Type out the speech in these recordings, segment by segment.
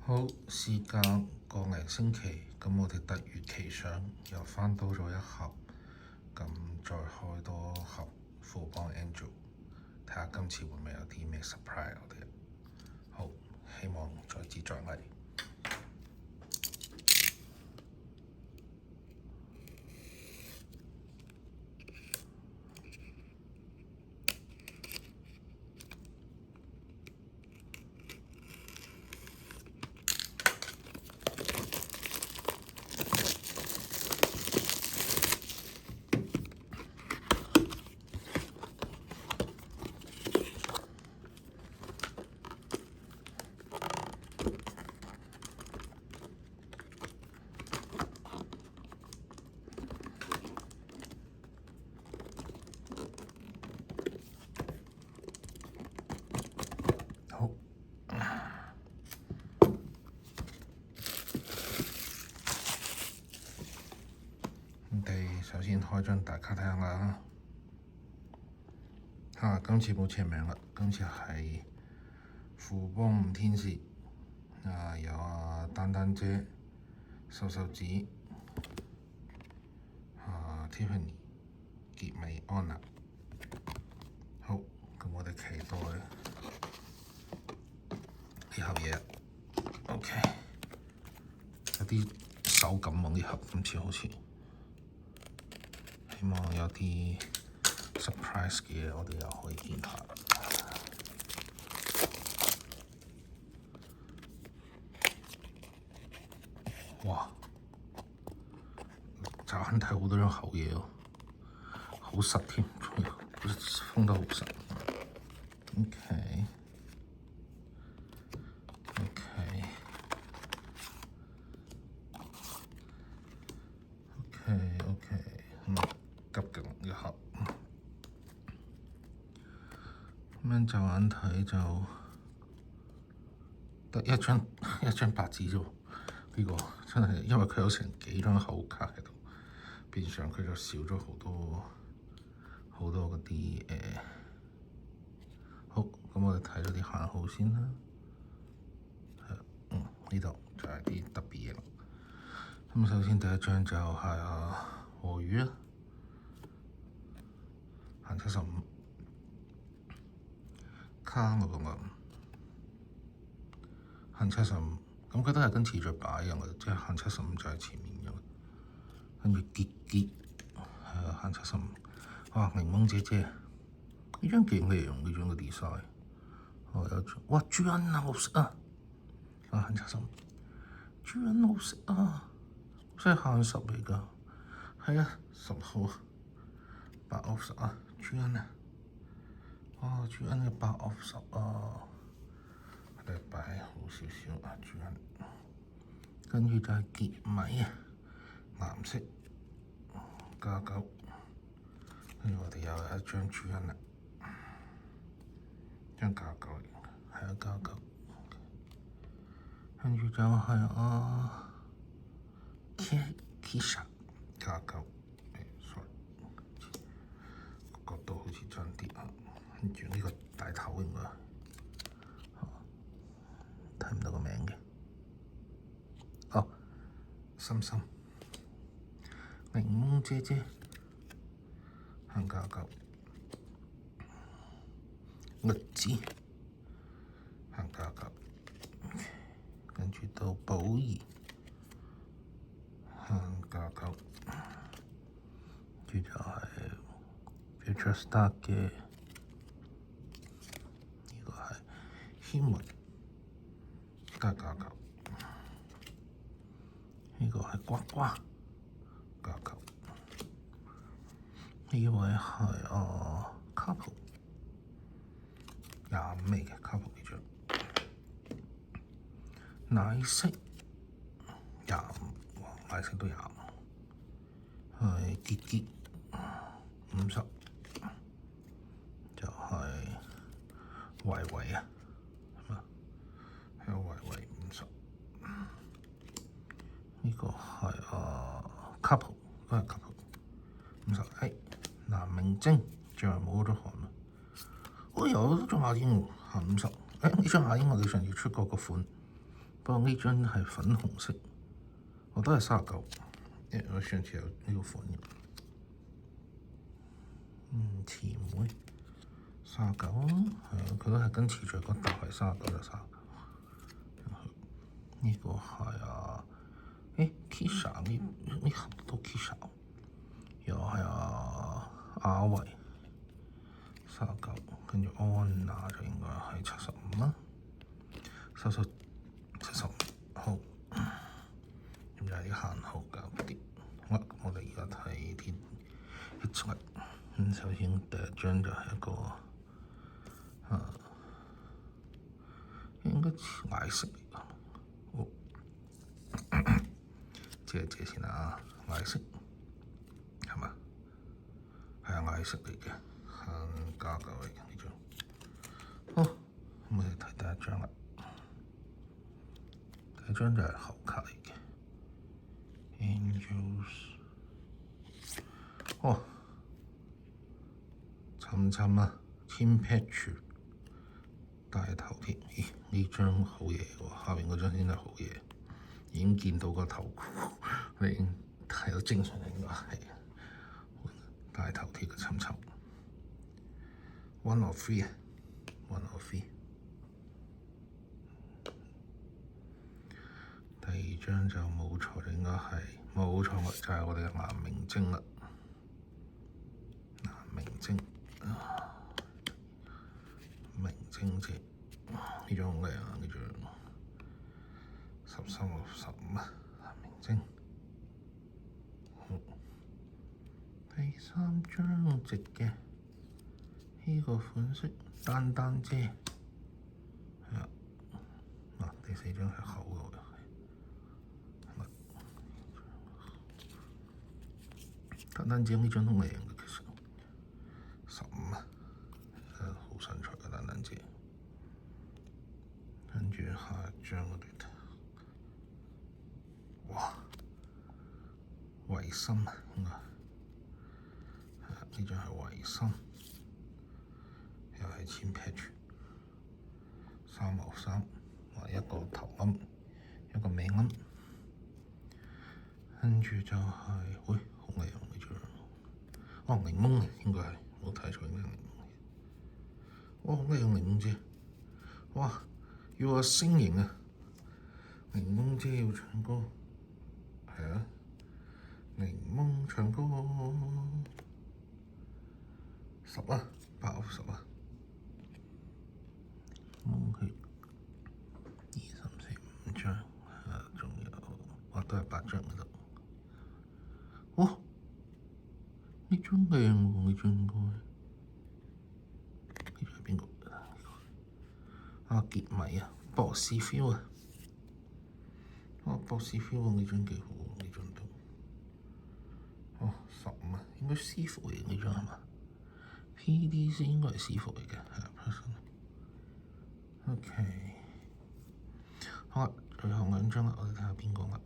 好，時間個零星期，咁我哋突如其想又翻到咗一盒，咁再開多盒富邦 Angel，睇下今次會唔會有啲咩 surprise 我哋。好，希望再接再厲。好，我哋首先開張大卡睇下啦。今次冇簽名啦，今次係富邦五天使，有丹丹姐、秀秀子、Tiffany、傑美安娜。好，咁我哋期待呢盒嘢。OK， 有啲手感喎，呢盒今次好似，希望有啲 surprise 嘅嘢，我哋又可以見下。哇！乍眼睇好多張厚嘢喎，好實添，封得好實。OK， 急緊一盒。咁樣乍眼睇就得一張白紙啫喎，呢個真係因為佢有成幾張厚卡喺度，變相佢就少咗好多嗰啲好，咁我哋睇咗啲限號先啦。呢度就係啲特別嘢啦。咁首先第一張就係和魚啦，限75卡我咁啊，限75，咁佢都係跟次序擺一樣嘅，即係限75就係前面嘅，跟住結係限75。哇，檸檬姐姐呢張幾靚呢張嘅 design， 有張哇朱茵啊，好食啊！限75，朱茵好食啊，真係限10嚟㗎，係啊，10號8 off 10啊，朱茵啊！哇，朱茵嘅8 off 10啊，我哋擺好少少啊，朱茵。跟住就係傑美啊，藍色+9，跟住我哋又有一張朱茵啦，張+9嚟嘅，係+9。跟住就係Kisha+9，sorry，個角度好似爭啲啊。跟住呢個大頭應該睇唔到個名嘅。哦，心心檸檬姐姐限+9，栗子限+9，跟住到寶儀限+9，跟住就係 Future Star 嘅。天文+9，呢個係呱呱+9，呢位係Couple 25味嘅 Couple 呢張，奶色25，奶色都25，係結結50，就係維維啊。有維維50，呢個係couple，都係 couple 50。男明星仲係冇咗韓啊！有張夏英喎，限50。呢張夏英我哋上次出過個款，不過呢張係粉紅色，我都係39，因為我上次有呢個款嘅。詞妹39，佢都係跟詞序嗰度係39就39。呢個係Kisha 呢盒都 Kisha， 又係阿維39，跟住安娜就應該係75啦，收75好，咁就係啲限號搞掂。好，我哋而家睇啲 hit 物。首先第一張就係一個應該似顏色嚟㗎。借先啦，顏色係嘛？係顏色嚟嘅，限價價位嘅呢張。好，咁我哋睇第一張啦。第一張就係後卡嚟嘅 Angels。哦，沉啊，千 patch 大頭貼。咦，呢張好嘢喎，下面嗰張先係好嘢。已經見到個頭箍，你已經睇到正常應該係大頭貼嘅沉。One of three 啊，One of three。第二張就冇錯，應該係冇錯，就係我哋嘅藍明晶啦。藍明晶，明晶姐，呢張好靚啊！呢張13/65啊，藍明晶。第三張直嘅呢個款式，丹姐，係啊，第四張係厚嘅，丹姐呢張都靚嘅，其實15啊，好身材嘅丹姐。跟住下一張我哋睇，哇，維新啊，應該呢張係維新，又係千 patch 3/3，一個頭暗，一個尾暗，跟住就係、是，喂，好靚呢張，哦，檸檬嘅應該係，冇睇錯應該係檸檬嘅，哇，好靚檸檬姐，哇，要我聲型啊，檸檬姐要唱歌，係啊，檸檬唱歌。10啊，8/10啊，冇去2、3、4、5張，仲有，都係8張嗰度。哦，呢張靚喎，呢張應該，呢張係邊個？傑米啊，博士 feel 啊，博士 feel 呢張幾好喎，呢張都，15啊，應該師傅嚟呢張係嘛？PDC 應該係師傅嚟嘅，係啊 person。OK， 好啦，最後2張啦，我哋睇下邊個啦。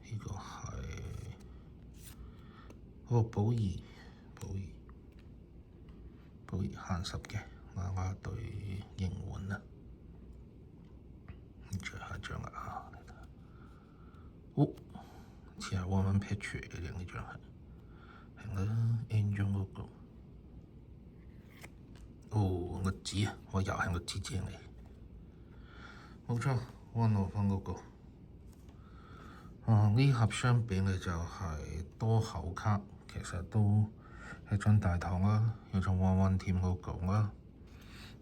呢個係寶儀限10嘅，我對應援啦。最後一張啦，似係 One Patch 嚟嘅呢張係。Angel 嗰個，我知啊，我又係我知正嚟，冇錯，One of One 嗰個。呢盒相比咧就係多口卡，其實都一張大堂啦，有張 One Team 嗰個啦，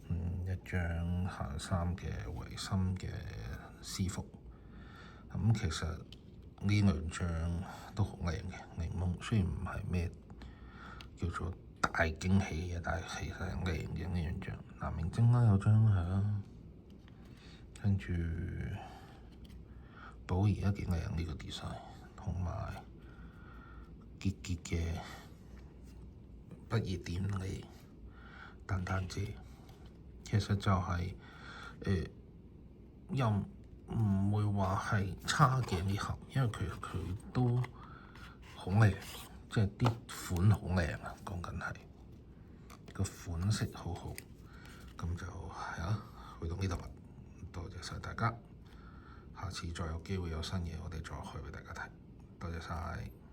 一張行3嘅維新嘅師傅。咁其實呢2張都好靚嘅檸檬，雖然唔係咩叫做大驚喜嘅，但係其實係靚嘅呢2張。藍明晶啦，有張係啦，跟住寶儀都幾靚呢個 design， 同埋傑嘅不熱點嚟丹姐，其實就係、又唔會話係差嘅呢盒，因為佢都好靚，即係啲款好靚啊！講緊係個款式好好，咁就係啊，去到呢度啦，多謝。謝晒大家。下次再有機會有新嘢，我哋再開畀大家睇。多謝晒。